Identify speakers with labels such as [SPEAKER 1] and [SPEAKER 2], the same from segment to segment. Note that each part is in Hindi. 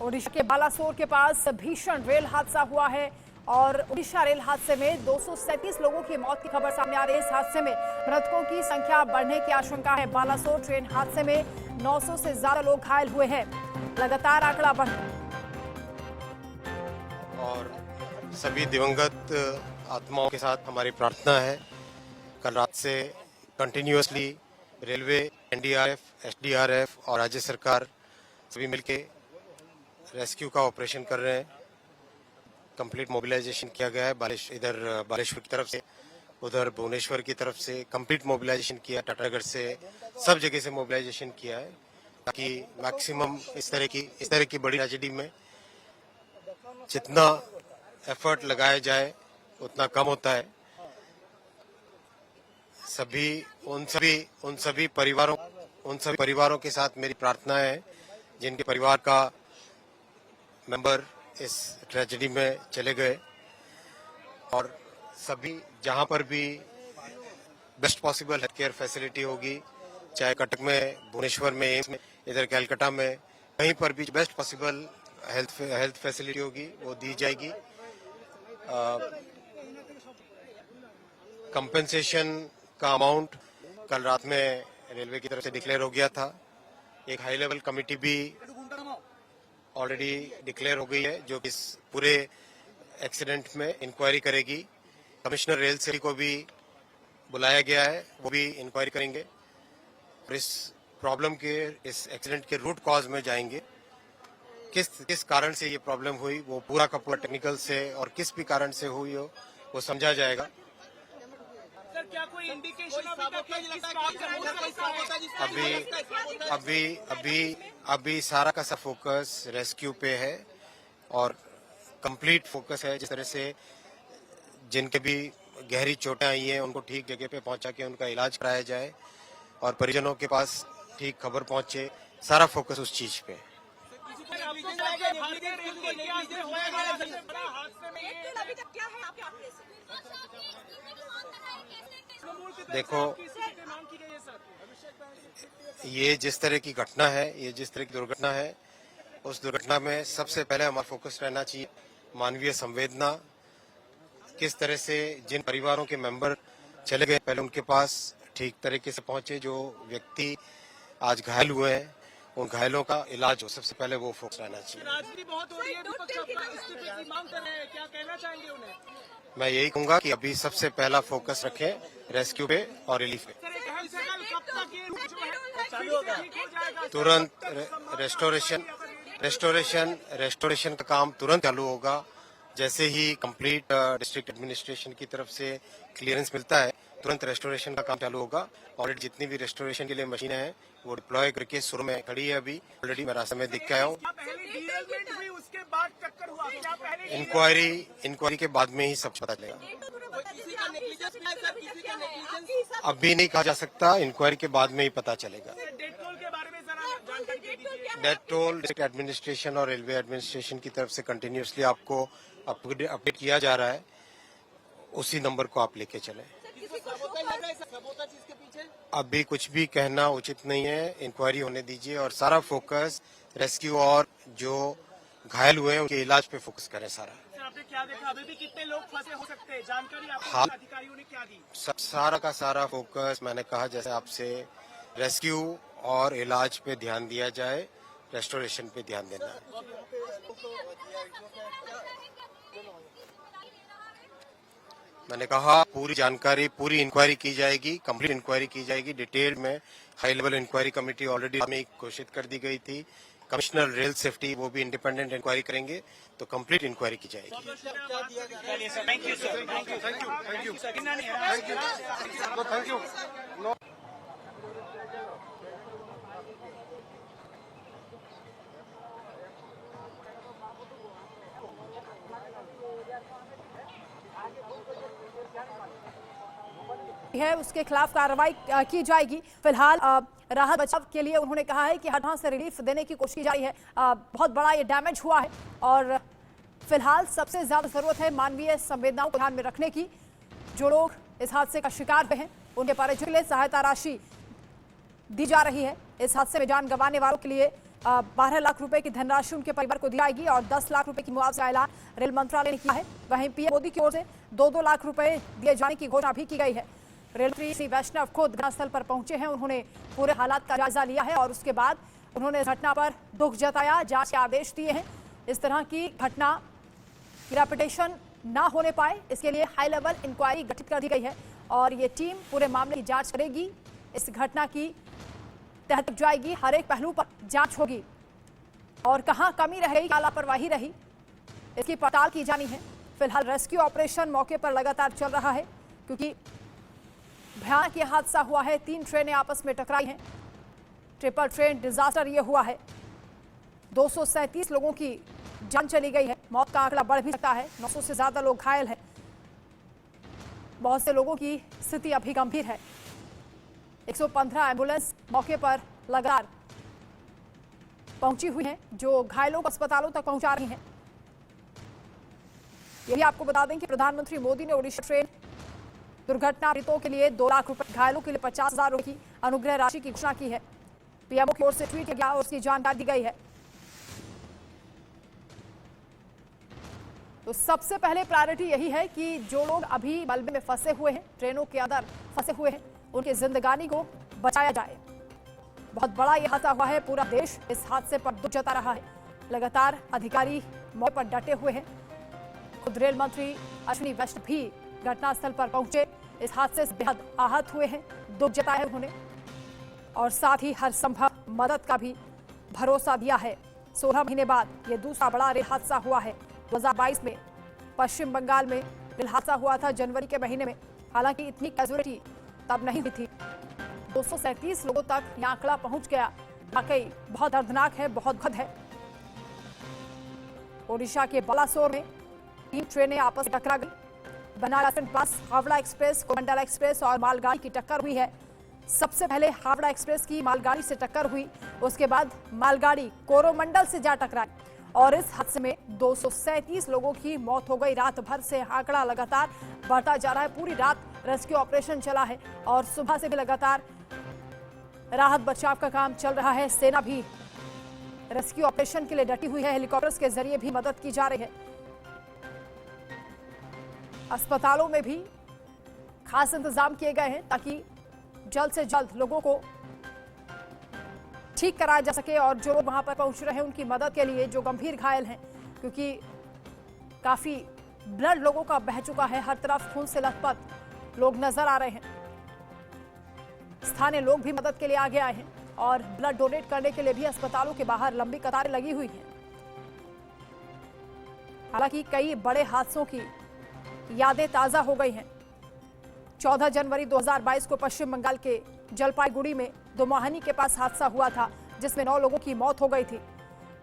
[SPEAKER 1] ओडिशा के बालासोर के पास भीषण रेल हादसा हुआ है और ओडिशा रेल हादसे में 237 लोगों की मौत की खबर सामने आ रही है। इस हादसे में मृतकों की संख्या बढ़ने की आशंका है। बालासोर ट्रेन हादसे में 900 से ज्यादा लोग घायल हुए हैं। लगातार आंकड़ा बढ़
[SPEAKER 2] और सभी दिवंगत आत्माओं के साथ हमारी प्रार्थना है। कल रात से कंटिन्यूअसली रेलवे, एनडीआरएफ, एसडीआरएफ और राज्य सरकार सभी मिलके रेस्क्यू का ऑपरेशन कर रहे हैं। कंप्लीट मोबिलाइजेशन किया गया है। इधर बालेश्वर की तरफ से, उधर भुवनेश्वर की तरफ से कंप्लीट मोबिलाइजेशन किया, टाटागढ़ से, सब जगह से मोबिलाइजेशन किया है ताकि मैक्सिमम इस तरह की बड़ी ट्रेजेडी में जितना एफर्ट लगाया जाए उतना कम होता है। उन सभी परिवारों के साथ मेरी प्रार्थना है जिनके परिवार का मेंबर इस ट्रेजेडी में चले गए, और सभी जहां पर भी best possible health care facility होगी, चाहे कटक में, भुवनेश्वर में, एम्स में, इधर कैलकाटा में, कहीं पर भी बेस्ट पॉसिबल हेल्थ फैसिलिटी होगी वो दी जाएगी। कंपेंसेशन का अमाउंट कल रात में रेलवे की तरफ से डिक्लेयर हो गया था। एक हाई लेवल कमेटी भी ऑलरेडी डिक्लेयर हो गई है जो इस पूरे एक्सीडेंट में इंक्वायरी करेगी। कमिश्नर रेल सिटी को भी बुलाया गया है, वो भी इंक्वायरी करेंगे और इस प्रॉब्लम के, इस एक्सीडेंट के रूट कॉज में जाएंगे। किस कारण से ये प्रॉब्लम हुई वो पूरा का पूरा टेक्निकल से और किस भी कारण से हुई हो वो समझा जाएगा।
[SPEAKER 3] सर, क्या कोई इंडिकेशन
[SPEAKER 2] अभी सारा का सब फोकस रेस्क्यू पे है और कंप्लीट फोकस है जिस तरह से जिनके भी गहरी चोटें आई हैं उनको ठीक जगह पे पहुंचा के उनका इलाज कराया जाए और परिजनों के पास ठीक खबर पहुंचे। सारा फोकस उस चीज पे है। देखो, ये जिस तरह की घटना है, ये जिस तरह की दुर्घटना है, उस दुर्घटना में सबसे पहले हमारा फोकस रहना चाहिए मानवीय संवेदना। किस तरह से जिन परिवारों के मेंबर चले गए पहले उनके पास ठीक तरीके से पहुंचे, जो व्यक्ति आज घायल हुए हैं उन घायलों का इलाज हो, सबसे पहले वो फोकस रहना चाहिए।
[SPEAKER 3] राजनीति बहुत हो रही है, विपक्ष अपना इस्तीफे की मांग कर रहे हैं, क्या कहना चाहेंगे उन्हें?
[SPEAKER 2] मैं यही कहूंगा कि अभी सबसे पहला फोकस रखें रेस्क्यू पे और रिलीफ पे। तुरंत रेस्टोरेशन का काम तुरंत चालू होगा। जैसे ही कंप्लीट डिस्ट्रिक्ट एडमिनिस्ट्रेशन की तरफ से क्लियरेंस मिलता है तुरंत रेस्टोरेशन का काम चालू होगा। ऑलरेडी जितनी भी रेस्टोरेशन के लिए मशीनें हैं वो डिप्लॉय करके शुरू में खड़ी है। अभी ऑलरेडी मैं रास्ते में दिख के आया हूँ। इंक्वायरी के बाद में ही सब पता चलेगा। अभी नहीं कहा जा सकता, इंक्वायरी के बाद में ही पता चलेगा। डेथ टोल डिस्ट्रिक्ट एडमिनिस्ट्रेशन और रेलवे एडमिनिस्ट्रेशन की तरफ से कंटिन्यूसली आपको अपडेट किया जा रहा है, उसी नंबर को आप लेके चलें। अभी कुछ भी कहना उचित नहीं है, इंक्वायरी होने दीजिए और सारा फोकस रेस्क्यू और जो घायल हुए हैं उनके इलाज पे फोकस करें।
[SPEAKER 3] आपने क्या देखा, अभी भी कितने लोग फंसे हो सकते हैं, जानकारी आपको अधिकारियों ने क्या दी?
[SPEAKER 2] सारा का सारा फोकस मैंने कहा जैसे आपसे, रेस्क्यू और इलाज पे ध्यान दिया जाए, रेस्टोरेशन पे ध्यान देना है। मैंने कहा पूरी जानकारी, पूरी इंक्वायरी की जाएगी, कंप्लीट इंक्वायरी की जाएगी डिटेल में। High level inquiry committee already में घोषित कर दी गई थी। कमिश्नर रेल सेफ्टी वो भी इंडिपेंडेंट इंक्वायरी करेंगे, तो कंप्लीट इंक्वायरी की जाएगी। Thank you.
[SPEAKER 1] है उसके खिलाफ कार्रवाई की जाएगी। फिलहाल राहत बचाव के लिए उन्होंने कहा है कि हर ढंग से रिलीफ देने की कोशिश की जा रही है। बहुत बड़ा ये डैमेज हुआ है और फिलहाल सबसे ज्यादा जरूरत है मानवीय संवेदनाओं को ध्यान में रखने की। जो लोग इस हादसे का शिकार हुए हैं उनके परिजनों के लिए सहायता राशि दी जा रही है। इस हादसे में जान गंवाने वालों के लिए 12 लाख रुपए की धनराशि उनके परिवार को दी जाएगी और 10 लाख रुपए की मुआवजा ऐलान रेल मंत्रालय ने किया है। वहीं पीएम मोदी की ओर से 2-2 लाख रुपए दिए जाने की घोषणा भी की गई है। रेल मंत्री श्री वैष्णव खुद घटनास्थल पर पहुंचे हैं। उन्होंने पूरे हालात का जायजा लिया है और उसके बाद उन्होंने इस घटना पर दुख जताया, जांच के आदेश दिए हैं। इस तरह की घटना की रेपिटेशन ना होने पाए, इसके लिए हाई लेवल इंक्वायरी गठित कर दी गई है और ये टीम पूरे मामले की जांच करेगी। इस घटना की तह तक जाएगी, हर एक पहलू पर जांच होगी और कहां कमी रह गई, क्या लापरवाही रही, इसकी पड़ताल की जानी है। फिलहाल रेस्क्यू ऑपरेशन मौके पर लगातार चल रहा है क्योंकि भयानक ये हादसा हुआ है। 3 ट्रेनें आपस में टकराई हैं। ट्रिपल ट्रेन डिजास्टर ये हुआ है। 237 लोगों की जान चली गई है। मौत का आंकड़ा बढ़ भी सकता है। 900 से ज्यादा लोग घायल हैं। बहुत से लोगों की स्थिति अभी गंभीर है। 115 एम्बुलेंस मौके पर लगातार पहुंची हुई हैं जो घायलों को अस्पतालों तक पहुंचा रही हैं। यही आपको बता दें कि प्रधानमंत्री मोदी ने ओडिशा ट्रेन दुर्घटना पीड़ितों के लिए 2 लाख रुपए, घायलों के लिए 50,000 रुपए की अनुग्रह राशि की घोषणा की है। पीएमओ की ओर से ट्वीट किया गया और उसकी जानकारी दी गई है। तो सबसे पहले प्रायोरिटी यही है कि जो लोग अभी मलबे में फंसे हुए हैं, ट्रेनों के अंदर फंसे हुए हैं, उनकी जिंदगानी को बचाया जाए। बहुत बड़ा यह हादसा हुआ है। पूरा देश इस हादसे पर दुख जता रहा है। लगातार अधिकारी मौके पर डटे हुए हैं। खुद रेल मंत्री अश्विनी वैष्णव भी घटनास्थल पर पहुंचे। इस हादसे से बेहद आहत हुए हैं, दुख जताया उन्होंने और साथ ही हर संभव मदद का भी भरोसा दिया है। 16 महीने बाद यह दूसरा बड़ा रेल हादसा हुआ है। 2022 में पश्चिम बंगाल में रेल हादसा हुआ था जनवरी के महीने में। हालांकि इतनी कैजुअलिटी तब नहीं हुई थी। 237 लोगों तक यह आंकड़ा पहुंच गया। वाकई बहुत दर्दनाक है, बहुत दुखद है। ओडिशा के बालासोर में 3 ट्रेनें आपस में टकरा गई। बनारस पास हावड़ा एक्सप्रेस, कोरमंडल एक्सप्रेस और मालगाड़ी की टक्कर हुई है। सबसे पहले हावड़ा एक्सप्रेस की मालगाड़ी से टक्कर हुई, उसके बाद मालगाड़ी कोरोमंडल से जा टकराई और इस हादसे में 237 लोगों की मौत हो गई। रात भर से आंकड़ा लगातार बढ़ता जा रहा है। पूरी रात रेस्क्यू ऑपरेशन चला है और सुबह से भी लगातार राहत बचाव का काम चल रहा है। सेना भी रेस्क्यू ऑपरेशन के लिए डटी हुई है। हेलीकॉप्टर्स के जरिए भी मदद की जा रही है। अस्पतालों में भी खास इंतजाम किए गए हैं ताकि जल्द से जल्द लोगों को ठीक कराया जा सके और जो लोग वहां पर पहुंच रहे हैं उनकी मदद के लिए, जो गंभीर घायल हैं, क्योंकि काफी ब्लड लोगों का बह चुका है। हर तरफ खून से लथपथ लोग नजर आ रहे हैं। स्थानीय लोग भी मदद के लिए आगे आए हैं और ब्लड डोनेट करने के लिए भी अस्पतालों के बाहर लंबी कतारें लगी हुई हैं। हालांकि कई बड़े हादसों की यादें ताजा हो गई हैं। 14 जनवरी 2022 को पश्चिम बंगाल के जलपाईगुड़ी में दोमाहनी के पास हादसा हुआ था जिसमें 9 लोगों की मौत हो गई थी।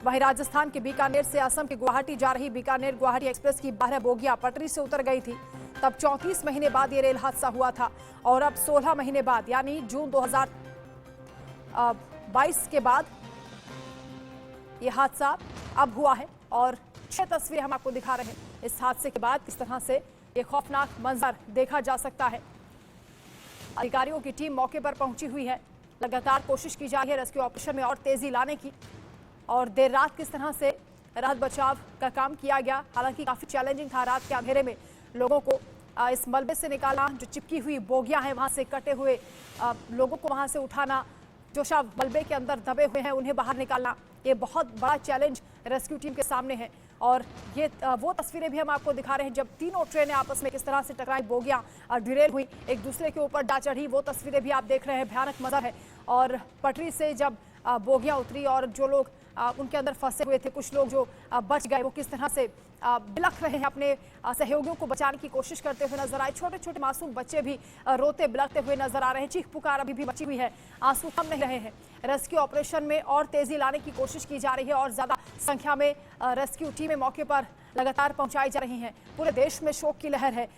[SPEAKER 1] वहीं राजस्थान के बीकानेर से असम के गुवाहाटी जा रही बीकानेर गुवाहाटी एक्सप्रेस की 12 बोगियां पटरी से उतर गई थी। तब 34 महीने बाद ये रेल हादसा हुआ था और अब 16 महीने बाद यानी जून 2022 के बाद ये हादसा अब हुआ है और 6 तस्वीरें हम आपको दिखा रहे हैं। इस हादसे के बाद किस तरह से ये खौफनाक मंजर देखा जा सकता है। अधिकारियों की टीम मौके पर पहुंची हुई है। लगातार कोशिश की जा रही है रेस्क्यू ऑपरेशन में और तेजी लाने की। और देर रात किस तरह से राहत बचाव का काम किया गया, हालांकि काफी चैलेंजिंग था। रात के अंधेरे में लोगों को इस मलबे से निकालना, जो चिपकी हुई बोगियां हैं वहां से कटे हुए लोगों को वहां से उठाना, जो शव मलबे के अंदर दबे हुए हैं उन्हें बाहर निकालना, ये बहुत बड़ा चैलेंज रेस्क्यू टीम के सामने है। और ये वो तस्वीरें भी हम आपको दिखा रहे हैं जब तीनों ट्रेनें आपस में किस तरह से टकराई, बोगियां डिरेल हुई, एक दूसरे के ऊपर जा चढ़ी। वो तस्वीरें भी आप देख रहे हैं, भयानक मंजर है। और पटरी से जब बोगियां उतरी और जो लोग उनके अंदर फंसे हुए थे, कुछ लोग जो बच गए, वो किस तरह से बिलख रहे हैं, अपने सहयोगियों को बचाने की कोशिश करते हुए नजर आए। छोटे छोटे मासूम बच्चे भी रोते बिलखते हुए नजर आ रहे हैं। चीख पुकार अभी भी मची हुई है, आंसू थम नहीं रहे हैं। रेस्क्यू ऑपरेशन में और तेजी लाने की कोशिश की जा रही है और ज्यादा संख्या में रेस्क्यू टीमें मौके पर लगातार पहुंचाई जा रही हैं। पूरे देश में शोक की लहर है।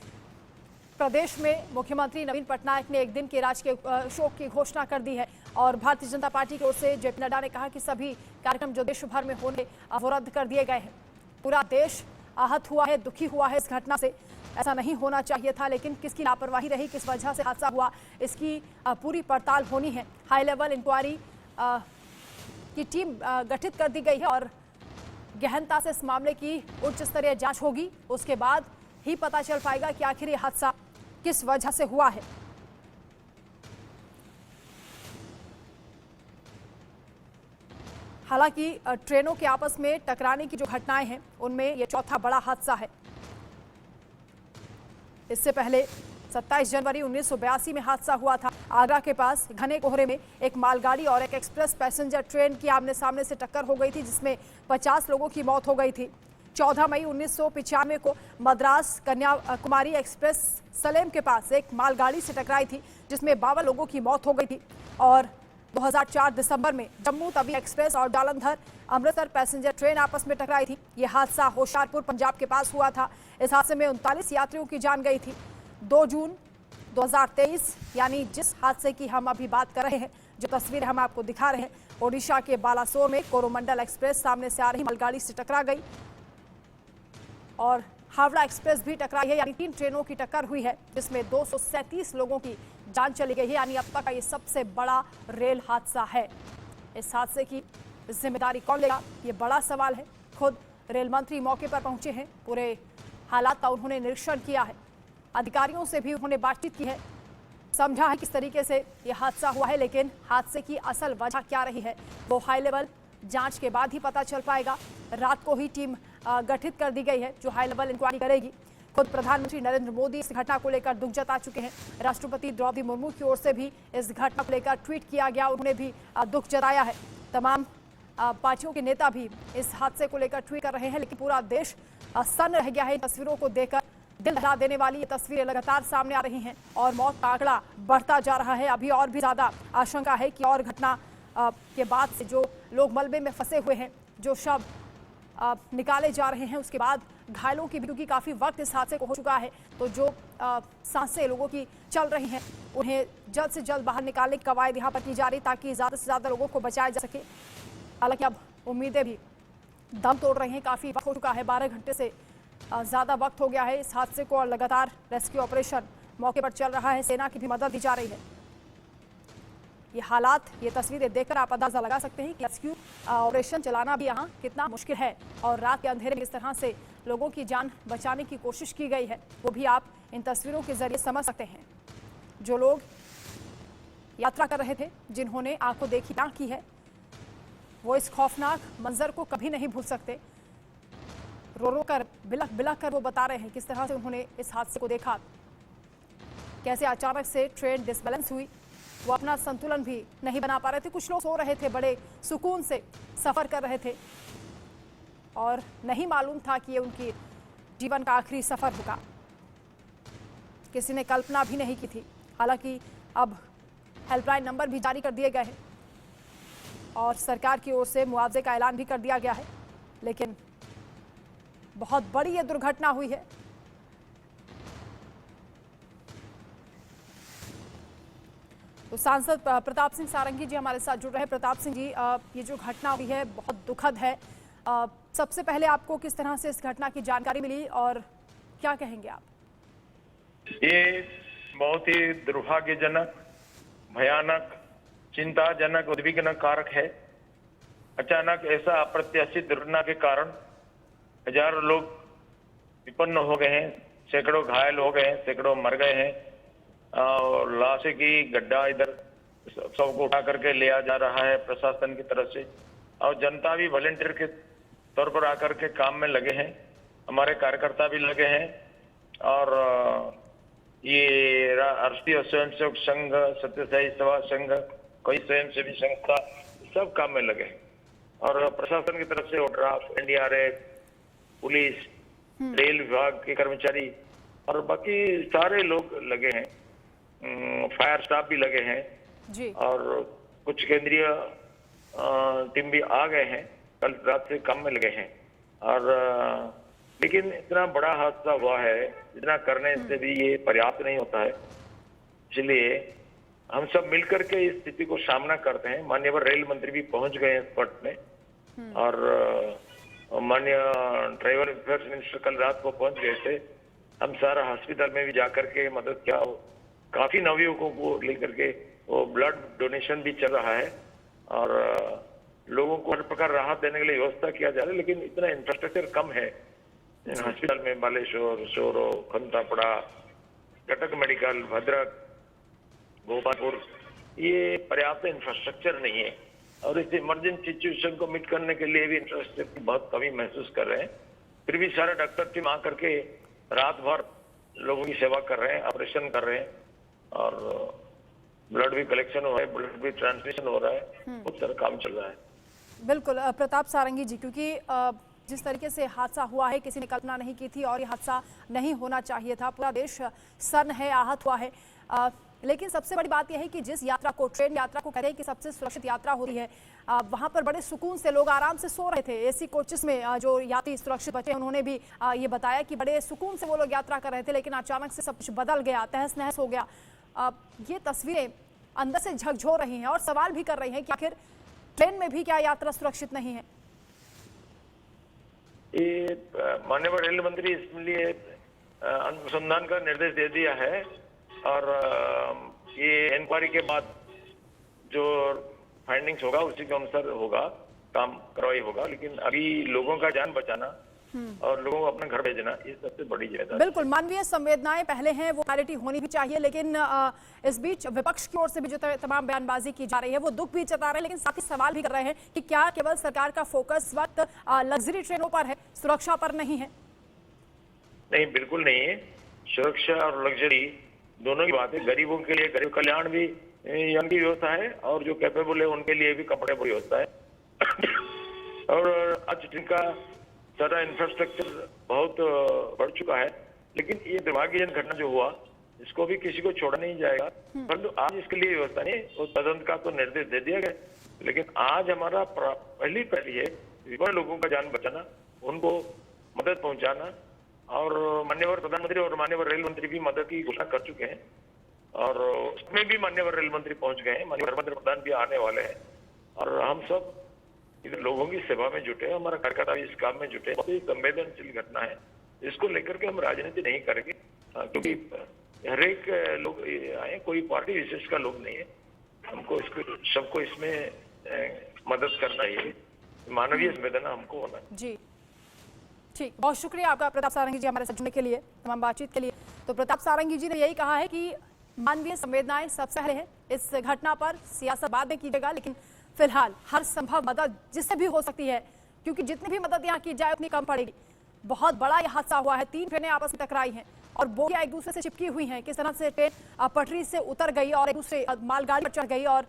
[SPEAKER 1] प्रदेश में मुख्यमंत्री नवीन पटनायक ने एक दिन के राजकीय शोक की घोषणा कर दी है और भारतीय जनता पार्टी की ओर से जेपी नड्डा ने कहा कि सभी कार्यक्रम जो देश भर में होने वो रद्द कर दिए गए हैं। पूरा देश आहत हुआ है, दुखी हुआ है इस घटना से। ऐसा नहीं होना चाहिए था, लेकिन किसकी लापरवाही रही, किस वजह से हादसा हुआ, इसकी पूरी पड़ताल होनी है। हाई लेवल इंक्वायरी की टीम गठित कर दी गई है और गहनता से इस मामले की उच्च स्तरीय जांच होगी। उसके बाद ही पता चल पाएगा कि आखिर ये हादसा किस वजह से हुआ है। हालांकि ट्रेनों के आपस में टकराने की जो घटनाएं हैं उनमें यह चौथा बड़ा हादसा है। इससे पहले 27 जनवरी 1982 में हादसा हुआ था। आगरा के पास घने कोहरे में एक मालगाड़ी और एक एक्सप्रेस पैसेंजर ट्रेन की आमने सामने से टक्कर हो गई थी, जिसमें 50 लोगों की मौत हो गई थी। 14 मई 1995 को मद्रास कन्याकुमारी एक्सप्रेस सलेम के पास एक मालगाड़ी से टकराई थी, जिसमें 52 लोगों की मौत हो गई थी। और 2004 दिसंबर में जम्मू तवी एक्सप्रेस और जालंधर अमृतसर पैसेंजर ट्रेन आपस में टकराई थी। यह हादसा होशियारपुर पंजाब के पास हुआ था। इस हादसे में 39 यात्रियों की जान गई थी। 2 जून 2023 यानी जिस हादसे की हम अभी बात कर रहे हैं, जो तस्वीर हम आपको दिखा रहे हैं, ओडिशा के बालासोर में कोरोमंडल एक्सप्रेस सामने से आ रही मालगाड़ी से टकरा गई और हावड़ा एक्सप्रेस भी टकराई है। यानी 3 ट्रेनों की टक्कर हुई है, जिसमें 237 लोगों की जान चली गई है। यानी अब तक का ये सबसे बड़ा रेल हादसा है। इस हादसे की जिम्मेदारी कौन लेगा, ये बड़ा सवाल है। खुद रेल मंत्री मौके पर पहुंचे हैं। पूरे हालात का उन्होंने निरीक्षण किया है। अधिकारियों से भी उन्होंने बातचीत की है, समझा है किस तरीके से यह हादसा हुआ है। लेकिन हादसे की असल वजह क्या रही है, वो हाई लेवल जांच के बाद ही पता चल पाएगा। रात को ही टीम गठित कर दी गई है जो हाई लेवल इंक्वायरी करेगी। खुद प्रधानमंत्री नरेंद्र मोदी इस घटना को लेकर दुख जता चुके हैं। राष्ट्रपति द्रौपदी मुर्मू की ओर से भी इस घटना को लेकर ट्वीट किया गया, उन्होंने भी दुख जताया है। तमाम पार्टियों के नेता भी इस हादसे को लेकर ट्वीट कर रहे हैं, लेकिन पूरा देश सन्न रह गया है। तस्वीरों को देखकर दिल दहला देने वाली ये तस्वीरें लगातार सामने आ रही हैं और मौत का आंकड़ा बढ़ता जा रहा है। अभी और भी ज्यादा आशंका है कि और घटना के बाद से जो लोग मलबे में फंसे हुए हैं, जो शव निकाले जा रहे हैं, उसके बाद घायलों की भी, क्योंकि काफी वक्त इस हादसे को हो चुका है, तो जो सांसें लोगों की चल रही हैं उन्हें जल्द से जल्द बाहर निकालने की कवायद यहाँ पर की जा रही, ताकि ज्यादा से ज्यादा लोगों को बचाया जा सके। हालांकि अब उम्मीदें भी दम तोड़ रही हैं। काफी वक्त हो चुका है, 12 घंटे से ज्यादा वक्त हो गया है इस हादसे को और लगातार रेस्क्यू ऑपरेशन मौके पर चल रहा है। सेना की भी मदद दी जा रही है। ये हालात, ये तस्वीरें देखकर आप अंदाजा लगा सकते हैं कि रेस्क्यू ऑपरेशन चलाना भी यहाँ कितना मुश्किल है और रात के अंधेरे में किस तरह से लोगों की जान बचाने की कोशिश की गई है, वो भी आप इन तस्वीरों के जरिए समझ सकते हैं। जो लोग यात्रा कर रहे थे, जिन्होंने आंखों देखी ना की है, वो इस खौफनाक मंजर को कभी नहीं भूल सकते। रो रो कर, बिलख बिलख कर वो बता रहे हैं किस तरह से उन्होंने इस हादसे को देखा, कैसे अचानक से ट्रेन डिसबैलेंस हुई, वो अपना संतुलन भी नहीं बना पा रहे थे। कुछ लोग सो रहे थे, बड़े सुकून से सफर कर रहे थे और नहीं मालूम था कि ये उनकी जीवन का आखिरी सफर होगा। किसी ने कल्पना भी नहीं की थी। हालांकि अब हेल्पलाइन नंबर भी जारी कर दिए गए हैं और सरकार की ओर से मुआवजे का ऐलान भी कर दिया गया है, लेकिन बहुत बड़ी ये दुर्घटना हुई है। तो सांसद प्रताप सिंह सारंगी जी हमारे साथ जुड़ रहे हैं। प्रताप सिंह जी, ये जो घटना हुई है बहुत दुखद है। सबसे पहले आपको किस तरह से इस घटना की जानकारी मिली और क्या कहेंगे आप?
[SPEAKER 4] ये बहुत ही दुर्भाग्यजनक, भयानक, चिंताजनक, उद्विग्न कारक है। अचानक ऐसा अप्रत्याशित दुर्घटना के कारण हजारों लोग विपन्न हो गए हैं, सैकड़ों घायल हो गए हैं, सैकड़ों मर गए हैं और लाशें की गड्ढा इधर सबको उठा करके लिया जा रहा है प्रशासन की तरफ से और जनता भी वॉलंटियर के तौर पर आकर के काम में लगे हैं। हमारे कार्यकर्ता भी लगे हैं और ये राष्ट्रीय स्वयंसेवक संघ, सत्यसाई सेवा संघ, कई स्वयंसेवी संस्था सब काम में लगे हैं और प्रशासन की तरफ से ओड्राफ, एनडीआरएफ, पुलिस, रेल विभाग के कर्मचारी और बाकी सारे लोग लगे हैं। फायर स्टाफ भी लगे हैं
[SPEAKER 1] जी। और
[SPEAKER 4] कुछ केंद्रीय टीम भी आ गए हैं, कल रात से काम में लगे हैं और लेकिन इतना बड़ा हादसा हुआ है, इतना करने से भी ये पर्याप्त नहीं होता है। इसलिए हम सब मिलकर के इस स्थिति को सामना करते हैं। माननीय रेल मंत्री भी पहुंच गए हैं स्पॉट में और माननीय ट्राइबल अफेयर्स मिनिस्टर कल रात को पहुंच गए थे। हम सारा हॉस्पिटल में भी जाकर के मदद किया। काफी नवयुवकों को लेकर के वो ब्लड डोनेशन भी चल रहा है और लोगों को हर प्रकार राहत देने के लिए व्यवस्था किया जा रहा है, लेकिन इतना इंफ्रास्ट्रक्चर कम है हॉस्पिटल में। बालेश्वर, सोरो, खंतापड़ा, कटक मेडिकल, भद्रक, गोपालपुर, ये पर्याप्त इंफ्रास्ट्रक्चर नहीं है और इस इमरजेंसी सिचुएशन को मीट करने के लिए भी इंफ्रास्ट्रक्चर की बहुत कमी महसूस कर रहे हैं। फिर भी सारे डॉक्टर टीम आकर के रात भर लोगों की सेवा कर रहे हैं, ऑपरेशन कर रहे हैं और ब्लड भी कलेक्शन हो रहा है, ब्लड भी ट्रांसमिशन हो रहा है, बहुत सारा काम चल रहा है।
[SPEAKER 1] बिल्कुल प्रताप सारंगी जी, क्योंकि जिस तरीके से हादसा हुआ है किसी ने कल्पना नहीं की थी और ये हादसा नहीं होना चाहिए था। पूरा देश सन्न है, आहत हुआ है। लेकिन सबसे बड़ी बात यह है कि जिस यात्रा को, ट्रेन यात्रा को कहते हैं कि सबसे सुरक्षित यात्रा होती है, वहां पर बड़े सुकून से लोग आराम से सो रहे थे। एसी कोचेस में जो यात्री सुरक्षित बचे, उन्होंने भी ये बताया कि बड़े सुकून से वो लोग यात्रा कर रहे थे, लेकिन अचानक से सब कुछ बदल गया, तहस नहस हो गया। ये तस्वीरें अंदर से झकझोर रही हैं और सवाल भी कर रही हैं कि आखिर ट्रेन में भी क्या यात्रा सुरक्षित नहीं है।
[SPEAKER 4] ये माननीय रेल मंत्री इसके लिए अनुसंधान का निर्देश दे दिया है और ये इंक्वायरी के बाद जो फाइंडिंग्स होगा उसी के अनुसार होगा, काम कार्रवाई होगा। लेकिन अभी लोगों का जान बचाना और लोगों को अपने घर भेजना, ये सबसे बड़ी जिम्मेदारी।
[SPEAKER 1] बिल्कुल, मानवीय संवेदनाएं पहले हैं, वो क्लैरिटी होनी भी चाहिए। लेकिन इस बीच विपक्ष की ओर से भी जो तमाम बयानबाजी की जा रही है, वो दुख भी जता रहे हैं, लेकिन साथ ही सवाल भी कर रहे हैं कि क्या केवल सरकार का फोकस इस वक्त लग्जरी ट्रेनों पर है, सुरक्षा पर नहीं है?
[SPEAKER 4] नहीं, बिल्कुल नहीं है। सुरक्षा और लग्जरी दोनों की बात है। गरीबों के लिए गरीब कल्याण भी यहाँ की व्यवस्था है और जो कैपेबल है उनके लिए भी कपड़े की व्यवस्था है। और आज जिनका सारा इंफ्रास्ट्रक्चर बहुत बढ़ चुका है, लेकिन ये दुर्भाग्यजनक घटना जो हुआ इसको भी किसी को छोड़ा नहीं जाएगा। परंतु आज इसके लिए व्यवस्था नहीं, वो तदंत का तो निर्देश दे दिया गया, लेकिन आज हमारा पहली है विभिन्न लोगों का जान बचाना, उनको मदद पहुंचाना। और माननीय प्रधानमंत्री और माननीय रेल मंत्री भी मदद की घोषणा कर चुके हैं और उसमें भी माननीय रेल मंत्री पहुंच गए हैं, माननीय धर्मेंद्र प्रधान भी आने वाले हैं और हम सब इधर लोगों की सेवा में जुटे हैं, हमारा कार्यकर्ता भी इस काम में जुटे। बहुत ही संवेदनशील घटना है, इसको लेकर के हम राजनीति नहीं करेंगे क्योंकि हर एक लोग आए, कोई पार्टी विशेष का लोग नहीं है। हमको इसको सबको इसमें मदद करना ही, मानवीय संवेदना हमको होना
[SPEAKER 1] जी। ठीक, बहुत शुक्रिया आपका प्रताप सारंगी जी हमारे साथ जुड़ने के लिए, तमाम बातचीत के लिए। तो प्रताप सारंगी जी ने यही कहा है कि मानवीय संवेदनाएं सबसे पहले है, इस घटना पर सियासत बाद में कीजिएगा, लेकिन फिलहाल हर संभव मदद जिससे भी हो सकती है, क्योंकि जितनी भी मदद यहाँ की जाए उतनी कम पड़ेगी। बहुत बड़ा यह हादसा हुआ है, 3 ट्रेनें आपस में टकराई हैं और बोगियां एक दूसरे से चिपकी हुई हैं। किस तरह से ट्रेन पटरी से उतर गई और एक दूसरे मालगाड़ी पर चढ़ गई और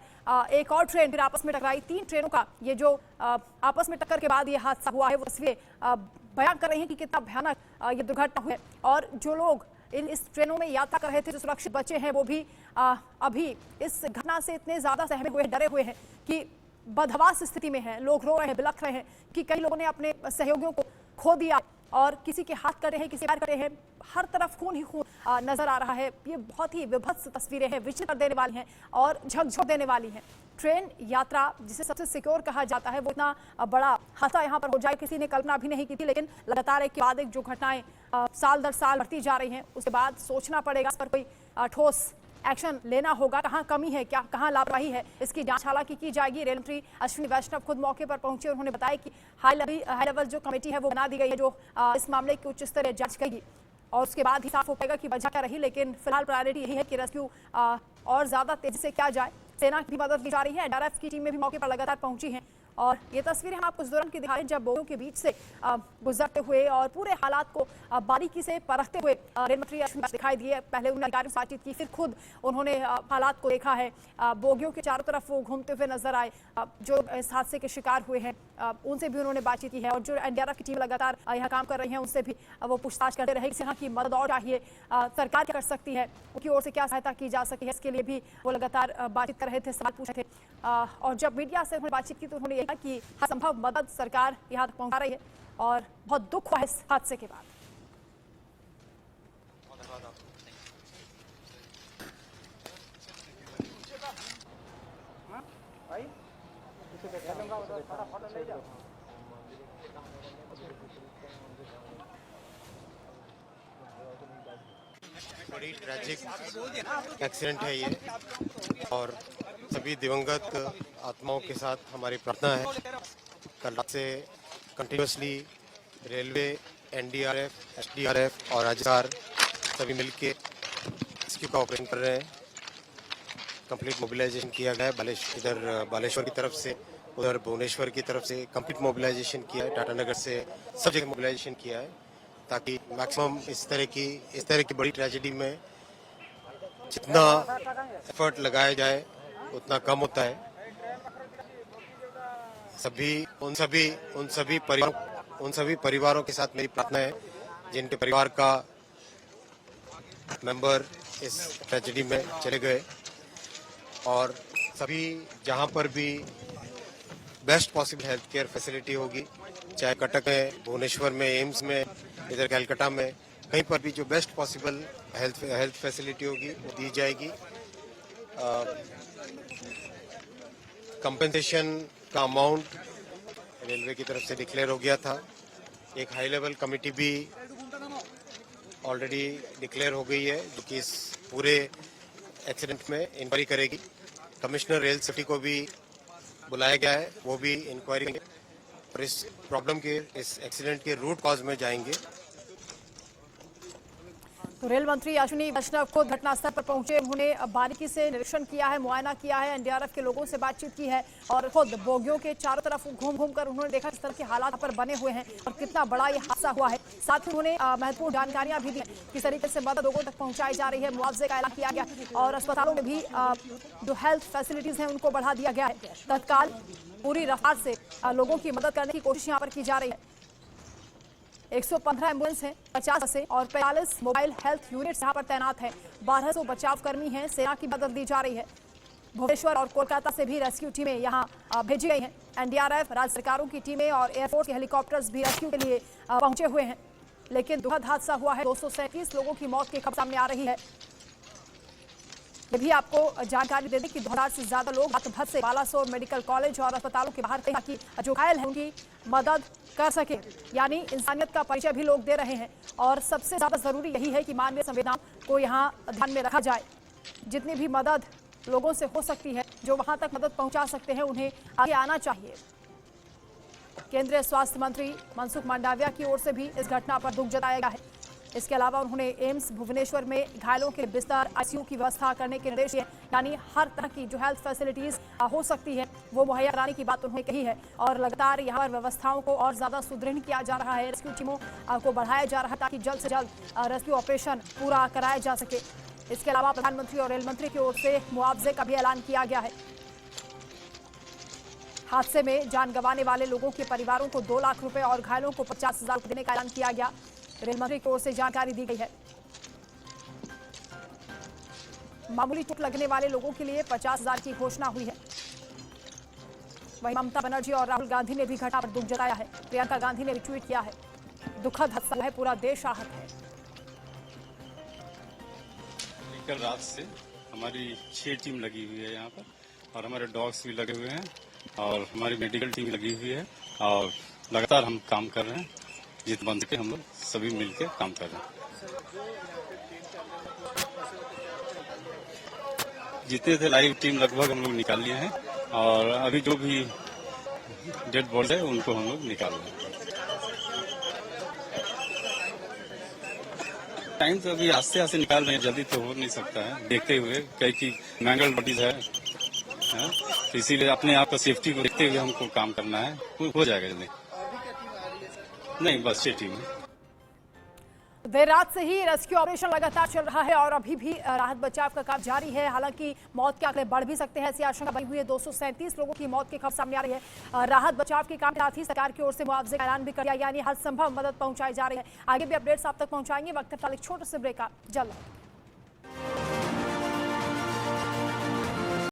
[SPEAKER 1] एक और ट्रेन फिर आपस में टकराई। 3 ट्रेनों का ये जो आपस में टक्कर के बाद ये हादसा हुआ है, वो तस्वीरें बयान कर रही हैं कि कितना भयानक ये दुर्घटना हुई है। और जो लोग इस ट्रेनों में यात्रा कर रहे थे, जो सुरक्षित बचे हैं, वो भी अभी इस घटना से इतने ज्यादा सहमे हुए, डरे हुए हैं कि बदहवास स्थिति में है। लोग रो रहे हैं, बिलख रहे हैं कि कई लोगों ने अपने सहयोगियों को खो दिया और किसी के हाथ कटे हैं, किसी पैर कटे हैं, हर तरफ खून ही खून नजर आ रहा है। ये बहुत ही विभत्स तस्वीरें हैं, विचित्र देने वाली हैं और झकझोर देने वाली हैं। ट्रेन यात्रा जिसे सबसे सिक्योर कहा जाता है, वो इतना बड़ा हादसा यहाँ पर हो जाए किसी ने कल्पना भी नहीं की थी। लेकिन लगातार एक के बाद एक जो घटनाएं साल दर साल बढ़ती जा रही हैं, उसके बाद सोचना पड़ेगा, इस पर कोई ठोस एक्शन लेना होगा। कहाँ कमी है, क्या कहाँ लापरवाही है, इसकी जांच हालांकि की जाएगी। रेल मंत्री अश्विनी वैष्णव खुद मौके पर पहुंचे, उन्होंने बताया कि हाई लेवल जो कमेटी है वो बना दी गई है, जो इस मामले की उच्च स्तरीय जांच करेगी और उसके बाद ही साफ हो पाएगा कि वजह क्या रही। लेकिन फिलहाल प्रायोरिटी यही है कि रेस्क्यू और ज्यादा तेजी से किया जाए। सेना की मदद ली जा रही है, एनडीआरएफ की टीम में भी मौके पर लगातार पहुंची है और ये तस्वीरें हम आपको उस दौरान की दिखा रहे हैं जब बोगियों के बीच से गुजरते हुए और पूरे हालात को बारीकी से परखते हुए रेल मंत्री अश्विनी दिखाई दिए। पहले उन्होंने अधिकारियों से बातचीत की, फिर खुद उन्होंने हालात को देखा है। बोगियों के चारों तरफ वो घूमते हुए नजर आए, जो इस हादसे के शिकार हुए हैं उनसे भी उन्होंने बातचीत की है और जो एनडीआरएफ की टीम लगातार यहाँ काम कर रही है उनसे भी वो पूछताछ करते रहे कि यहाँ की मदद और चाहिए, सरकार क्या कर सकती है, उनकी ओर से क्या सहायता की जा सकी है, इसके लिए भी वो लगातार बातचीत कर रहे थे, सवाल पूछ रहे थे। और जब मीडिया से उन्होंने बातचीत की तो उन्होंने यही कहा कि हर संभव मदद सरकार यहाँ तक पहुंचा रही है और बहुत दुख हुआ है इस हादसे के बाद।
[SPEAKER 2] बड़ी ट्रैजिक एक्सीडेंट है ये और सभी दिवंगत आत्माओं के साथ हमारी प्रार्थना है। कल रात से कंटिन्यूसली रेलवे, एनडीआरएफ, एसडीआरएफ और राज्य सरकार सभी मिलके रेस्क्यू का ऑपरेशन कर रहे हैं। कंप्लीट मोबिलाइजेशन किया गया है। इधर बालेश्वर की तरफ से, उधर भुवनेश्वर की तरफ से कंप्लीट मोबिलाइजेशन किया है। टाटानगर से सब जगह मोबिलाइजेशन किया है ताकि मैक्सिमम इस तरह की बड़ी ट्रेजेडी में जितना एफर्ट लगाया जाए उतना कम होता है। उन सभी परिवारों के साथ मेरी प्रार्थना है जिनके परिवार का मेंबर इस ट्रेजेडी में चले गए, और सभी जहां पर भी best possible health care facility होगी, चाहे कटक में, भुवनेश्वर में, एम्स में, इधर कलकत्ता में, कहीं पर भी जो बेस्ट पॉसिबल हेल्थ फैसिलिटी होगी वो दी जाएगी। कंपेंसेशन का अमाउंट रेलवे की तरफ से डिक्लेयर हो गया था। एक हाई लेवल कमेटी भी ऑलरेडी डिक्लेयर हो गई है जो कि इस पूरे एक्सीडेंट में इंक्वायरी करेगी। कमिश्नर रेल सेफ्टी को भी बुलाया गया है, वो भी इंक्वायरी करेंगे और इस प्रॉब्लम के, इस एक्सीडेंट के रूट कॉज में जाएंगे।
[SPEAKER 1] तो रेल मंत्री अश्विनी वैष्णव खुद घटनास्थल पर पहुंचे। उन्होंने बारीकी से निरीक्षण किया है, मुआयना किया है, एनडीआरएफ के लोगों से बातचीत की है और खुद बोगियों के चारों तरफ घूम कर उन्होंने देखा किस तरह के हालात पर बने हुए हैं और कितना बड़ा ये हादसा हुआ है। साथ ही उन्होंने महत्वपूर्ण जानकारियां भी दी, किस तरीके से मदद लोगों तक पहुंचाई जा रही है, मुआवजे का ऐलान किया गया और अस्पतालों में भी जो हेल्थ फैसिलिटीज हैं उनको बढ़ा दिया गया है। तत्काल पूरी रफ्तार से लोगों की मदद करने की कोशिश यहाँ पर की जा रही है। 115 एम्बुलेंस हैं, 50 बसें और 45 मोबाइल हेल्थ यूनिट्स यहाँ पर तैनात हैं। 1200 बचाव कर्मी हैं, सेना की मदद दी जा रही है। भुवनेश्वर और कोलकाता से भी रेस्क्यू टीमें यहाँ भेजी गई हैं। एनडीआरएफ, राज्य सरकारों की टीमें और एयरफोर्स के हेलीकॉप्टर्स भी रेस्क्यू के लिए पहुंचे हुए हैं। लेकिन दुखद हादसा हुआ है। 237 लोगों की मौत की खबर सामने आ रही है। ये भी आपको जानकारी दे दें कि 2000 से ज्यादा लोग रात भर से बालासोर मेडिकल कॉलेज और अस्पतालों के बाहर थे ताकि जो घायल हैं उनकी मदद कर सके। यानी इंसानियत का परिचय भी लोग दे रहे हैं और सबसे ज्यादा जरूरी यही है कि मानवीय संवेदना को यहाँ ध्यान में रखा जाए। जितनी भी मदद लोगों से हो सकती है, जो वहां तक मदद पहुंचा सकते हैं, उन्हें आगे आना चाहिए। केंद्रीय स्वास्थ्य मंत्री मनसुख मांडविया की ओर से भी इस घटना पर दुख जताया गया है। इसके अलावा उन्होंने एम्स भुवनेश्वर में घायलों के बिस्तर, आईसीयू की व्यवस्था करने के निर्देश दिए। यानी हर तरह की जो हेल्थ फैसिलिटीज हो सकती है वो मुहैया कराने की बात उन्होंने कही है और लगातार यहाँ पर व्यवस्थाओं को और ज्यादा सुदृढ़ किया जा रहा है। रेस्क्यू टीमों को बढ़ाया जा रहा है ताकि जल्द से जल्द रेस्क्यू ऑपरेशन पूरा कराया जा सके। इसके अलावा प्रधानमंत्री और रेल मंत्री की ओर से मुआवजे का भी ऐलान किया गया है। हादसे में जान गंवाने वाले लोगों के परिवारों को 2 लाख रुपए और घायलों को 50,000 रुपए देने का ऐलान किया गया। रेल मंत्री की ओर से जानकारी दी गई है। मामूली चोट लगने वाले लोगों के लिए 50,000 की घोषणा हुई है। वहीं ममता बनर्जी और राहुल गांधी ने भी घटना पर दुख जताया है। प्रियंका गांधी ने भी ट्वीट किया है, दुखद हादसा है, पूरा देश आहत है।
[SPEAKER 5] कल रात से हमारी 6 टीम लगी हुई है यहाँ पर और हमारे डॉग्स भी लगे हुए हैं और हमारी मेडिकल टीम लगी हुई है और लगातार हम काम कर रहे हैं। जित बंद के हम लोग सभी मिलकर काम कर रहे हैं। जितने थे लाइव टीम लगभग हम लोग निकाल लिए हैं और अभी जो भी डेड बॉडी है उनको हम लोग निकाल रहे हैं। टाइम तो अभी आस्ते आस्ते निकाल रहे हैं, जल्दी तो हो नहीं सकता है देखते हुए कई की मैंगल बॉडीज है तो इसीलिए अपने आप का सेफ्टी को देखते हुए हमको काम करना है। हो जाएगा जल्दी, नहीं बस 6 टीम है।
[SPEAKER 1] देर रात से ही रेस्क्यू ऑपरेशन लगातार चल रहा है और अभी भी राहत बचाव का काम जारी है। हालांकि मौत के आंकड़े बढ़ भी सकते हैं, ऐसी आशंका बनी हुई है। 237 लोगों की मौत की खबर सामने आ रही है। राहत बचाव के काम के साथ ही सरकार की ओर से मुआवजे का ऐलान भी कर दिया, यानी हर संभव मदद पहुंचाई जा रही है। आगे भी अपडेट्स आप तक पहुंचाएंगे। वक्त फिलहाल एक छोटे से ब्रेक का, जल्द।